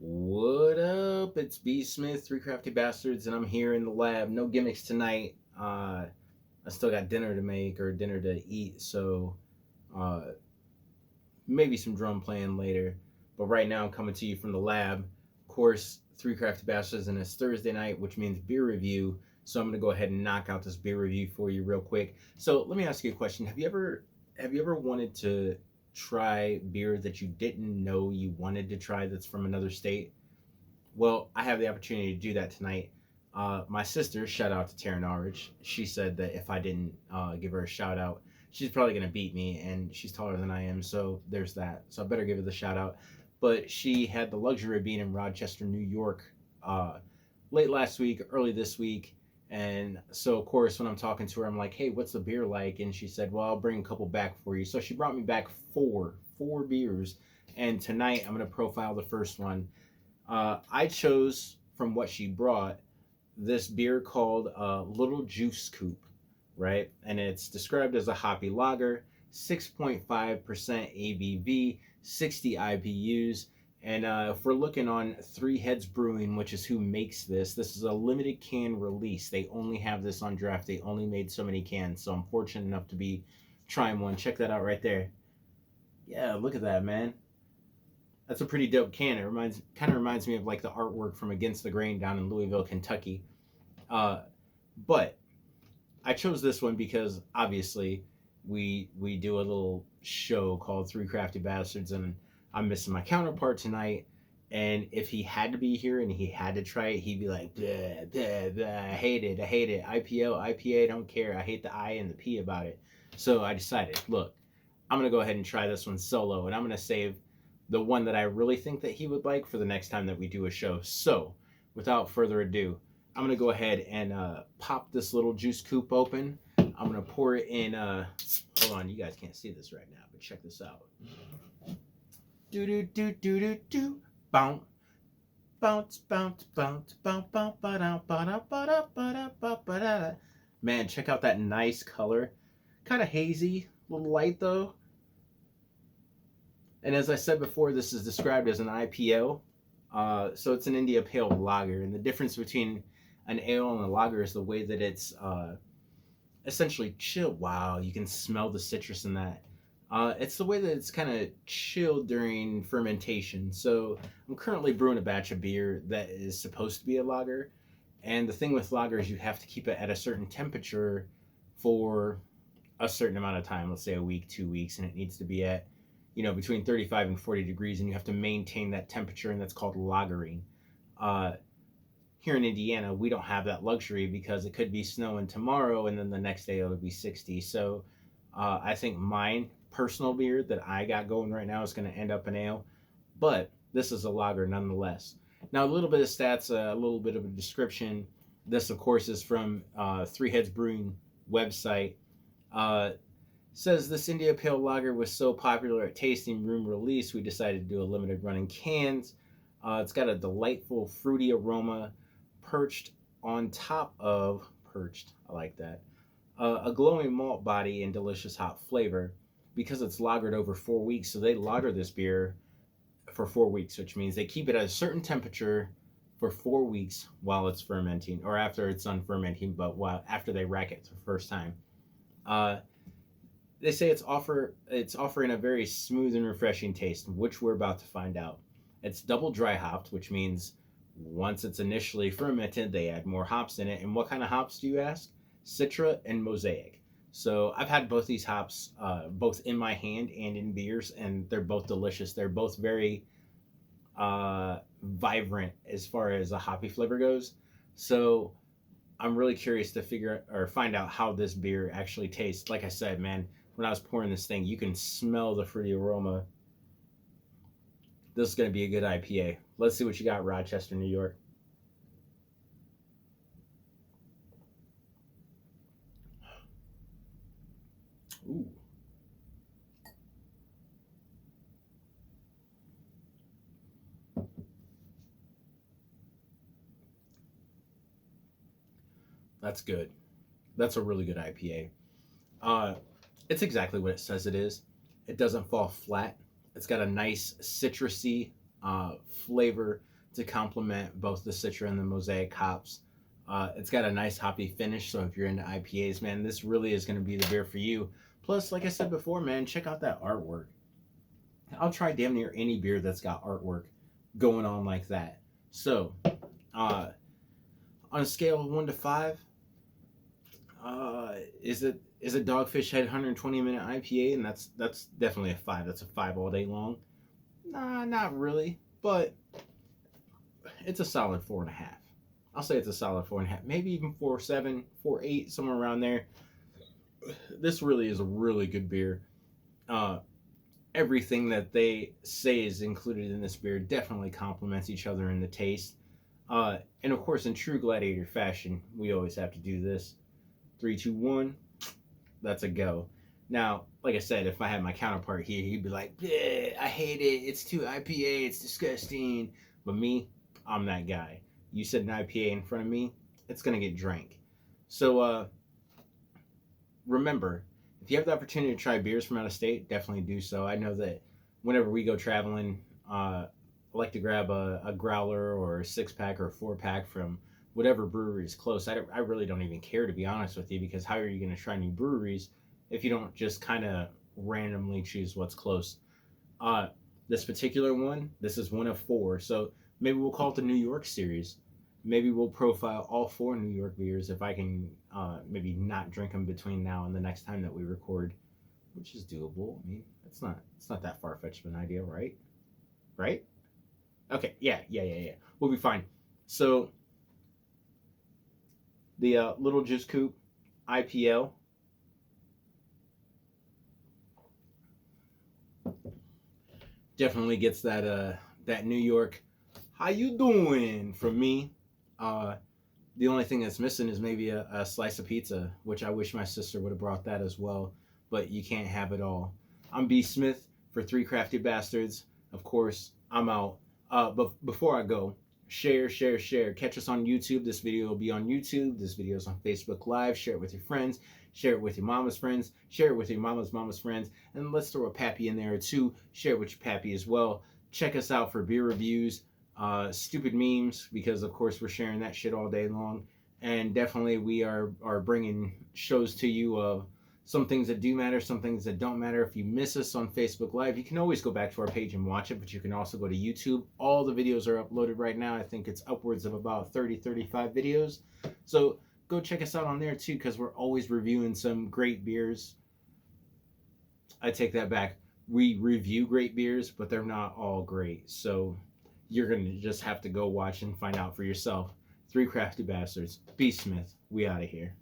What up? It's B Smith, Three Crafty Bastards, and I'm here in the lab. No gimmicks tonight. I still got dinner to make or dinner to eat, so uh, maybe some drum playing later. But right now, I'm coming to you from the lab. Of course, Three Crafty Bastards, and it's Thursday night, which means beer review. So I'm gonna go ahead and knock out this beer review for you real quick. So let me ask you a question: Have you ever wanted to try beer that you didn't know you wanted to try that's from another state? Well, I have the opportunity to do that tonight. My sister, shout out to Taryn Arridge, she said that if I didn't give her a shout out, she's probably going to beat me, and she's taller than I am, so there's that. So I better give her the shout out. But she had the luxury of being in Rochester, New York, uh, late last week, early this week. And so, of course, when I'm talking to her, I'm like, hey, what's the beer like? And she said, well, I'll bring a couple back for you. So she brought me back four beers. And tonight I'm going to profile the first one. I chose from what she brought this beer called Little Juice Coupe, right? And it's described as a hoppy lager, 6.5% ABV, 60 IBUs. And if we're looking on Three Heads Brewing, which is who makes this is a limited can release. They only have this on draft. They only made so many cans. So I'm fortunate enough to be trying one. Check that out right there. Yeah, look at that, man. That's a pretty dope can. It kind of reminds me of like the artwork from Against the Grain down in Louisville, Kentucky. Uh, but I chose this one because obviously we do a little show called Three Crafty Bastards, and I'm missing my counterpart tonight. And if he had to be here and he had to try it, he'd be like, blah, blah, blah, I hate it, IPO, IPA, don't care. I hate the I and the P about it. So I decided, look, I'm gonna go ahead and try this one solo, and I'm gonna save the one that I really think that he would like for the next time that we do a show. So, without further ado, I'm gonna go ahead and pop this little juice coupe open. I'm gonna pour it in. Hold on, you guys can't see this right now, but check this out. Do do do do do do. Bounce, bounce, bounce, bounce, bounce, bounce, ba da ba da ba da ba da ba ba da. Man, check out that nice color. Kind of hazy, a little light though. And as I said before, this is described as an IPO. So it's an India Pale Lager. And the difference between an ale and a lager is the way that it's essentially chilled. Wow, you can smell the citrus in that. It's the way that it's kind of chilled during fermentation. So I'm currently brewing a batch of beer that is supposed to be a lager. And the thing with lager is you have to keep it at a certain temperature for a certain amount of time, let's say a week, 2 weeks, and it needs to be at between 35 and 40 degrees, and you have to maintain that temperature, and that's called lagering. Uh, Here in Indiana, we don't have that luxury because it could be snowing tomorrow, and then the next day it would be 60. So I think mine personal beer that I got going right now is going to end up an ale, but this is a lager nonetheless. Now, a little bit of stats, a little bit of a description. This, of course, is from Three Heads Brewing website. Uh, Says this India Pale Lager was so popular at tasting room release, we decided to do a limited run in cans. It's got a delightful fruity aroma perched, I like that, a glowing malt body and delicious hop flavor. Because it's lagered over 4 weeks, so they lager this beer for 4 weeks, which means they keep it at a certain temperature for 4 weeks while it's fermenting, or after it's done fermenting, but after they rack it the first time. Uh, they say it's offering a very smooth and refreshing taste, which we're about to find out. It's double dry hopped, which means once it's initially fermented, they add more hops in it. And what kind of hops do you ask? Citra and Mosaic. So I've had both these hops, both in my hand and in beers, and they're both delicious. They're both very vibrant as far as a hoppy flavor goes. So I'm really curious to find out how this beer actually tastes. Like I said, man, when I was pouring this thing, you can smell the fruity aroma. This is going to be a good IPA. Let's see what you got, Rochester, New York. Ooh. That's good. That's a really good IPA. It's exactly what it says it is. It doesn't fall flat. It's got a nice citrusy flavor to complement both the Citra and the Mosaic hops. It's got a nice hoppy finish, so if you're into IPAs, man, this really is going to be the beer for you. Plus, like I said before, man, check out that artwork. I'll try damn near any beer that's got artwork going on like that. So, uh, on a scale of 1 to 5, is it Dogfish Head 120-minute IPA, and that's definitely a 5. That's a 5 all day long. Nah, not really, but it's a solid 4.5. I'll say it's a solid 4.5, maybe even 4.7, 4.8, somewhere around there. This really is a really good beer. Everything that they say is included in this beer definitely complements each other in the taste. And of course, in true Gladiator fashion, we always have to do this. 3, 2, 1. That's a go. Now, like I said, if I had my counterpart here, he'd be like, I hate it. It's too IPA. It's disgusting. But me, I'm that guy. You said an IPA in front of me, it's going to get drank. So remember, if you have the opportunity to try beers from out of state, definitely do so. I know that whenever we go traveling, I like to grab a growler or a 6-pack or a 4-pack from whatever brewery is close. I really don't even care, to be honest with you, because how are you going to try new breweries if you don't just kind of randomly choose what's close? This particular one, this is one of 4, so maybe we'll call it the New York series. Maybe we'll profile all 4 New York beers if I can maybe not drink them between now and the next time that we record, which is doable. I mean, it's not that far fetched of an idea, right? Right? Okay, yeah. We'll be fine. So the Little Juice Coupe IPL. Definitely gets that New York "how you doing" from me. The only thing that's missing is maybe a slice of pizza, which I wish my sister would have brought that as well. But you can't have it all. I'm B. Smith for Three Crafty Bastards. Of course, I'm out. But before I go, share. Catch us on YouTube. This video will be on YouTube. This video is on Facebook Live. Share it with your friends. Share it with your mama's friends. Share it with your mama's friends. And let's throw a pappy in there or two. Share it with your pappy as well. Check us out for beer reviews, stupid memes, because of course we're sharing that shit all day long. And definitely we are bringing shows to you of some things that do matter, some things that don't matter. If you miss us on Facebook Live, you can always go back to our page and watch it, but you can also go to YouTube. All the videos are uploaded right now. I think it's upwards of about 35 videos. So go check us out on there too, because we're always reviewing some great beers. I take that back. We review great beers, but they're not all great. So you're going to just have to go watch and find out for yourself. Three Crafty Bastards. B. Smith. We out of here.